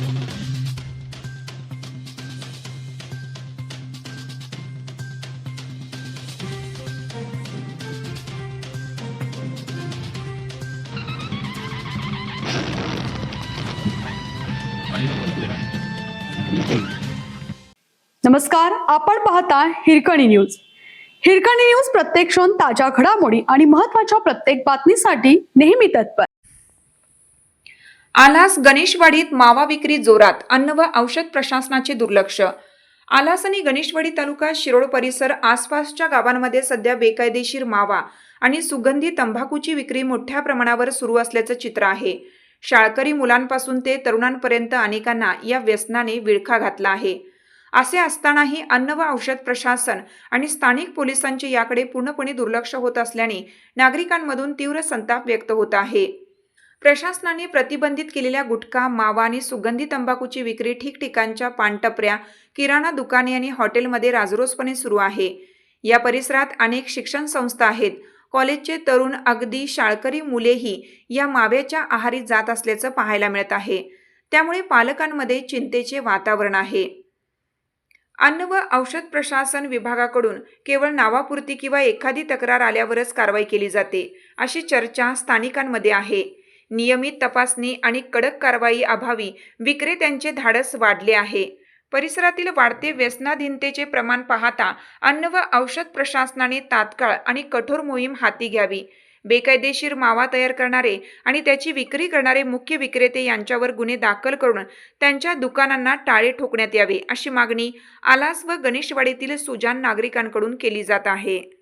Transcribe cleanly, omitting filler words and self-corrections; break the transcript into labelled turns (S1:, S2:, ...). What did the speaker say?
S1: नमस्कार, आपण पाहता हिरकणी न्यूज. हिरकणी न्यूज प्रत्येक क्षण ताज्या घडामोडी आणि महत्त्वाच्या प्रत्येक बातमीसाठी नेहमी तत्पर.
S2: आलास गणेशवाडीत मावा विक्री जोरात, अन्न व औषध प्रशासनाचे दुर्लक्ष. आलास आणि गणेशवाडी तालुका शिरोळ परिसर आसपासच्या गावांमध्ये सध्या बेकायदेशीर मावा आणि सुगंधी तंबाखूची विक्री मोठ्या प्रमाणावर सुरू असल्याचं चित्र आहे. शाळकरी मुलांपासून ते तरुणांपर्यंत अनेकांना या व्यसनाने विळखा घातला आहे. असे असतानाही अन्न व औषध प्रशासन आणि स्थानिक पोलिसांचे याकडे पूर्णपणे दुर्लक्ष होत असल्याने नागरिकांमधून तीव्र संताप व्यक्त होत आहे. प्रशासनाने प्रतिबंधित केलेल्या गुटखा, मावा आणि सुगंधी तंबाखूची विक्री ठिकठिकाणच्या पानटपऱ्या, किराणा दुकाने आणि हॉटेलमध्ये राजरोसपणे सुरू आहे. या परिसरात अनेक शिक्षण संस्था आहेत. कॉलेजचे तरुण, अगदी शाळकरी मुलेही या माव्याच्या आहारी जात असल्याचं पाहायला मिळत आहे. त्यामुळे पालकांमध्ये चिंतेचे वातावरण आहे. अन्न व औषध प्रशासन विभागाकडून केवळ नावापुरती किंवा एखादी तक्रार आल्यावरच कारवाई केली जाते, अशी चर्चा स्थानिकांमध्ये आहे. नियमित तपासणी आणि कडक कारवाई अभावी विक्रेत्यांचे धाडस वाढले आहे. परिसरातील वाढते व्यसनाधीनतेचे प्रमाण पाहता अन्न व औषध प्रशासनाने तात्काळ आणि कठोर मोहीम हाती घ्यावी. बेकायदेशीर मावा तयार करणारे आणि त्याची विक्री करणारे मुख्य विक्रेते यांच्यावर गुन्हे दाखल करून त्यांच्या दुकानांना टाळे ठोकण्यात यावे, अशी मागणी आलास व गणेशवाडीतील सुजाण नागरिकांकडून केली जात आहे.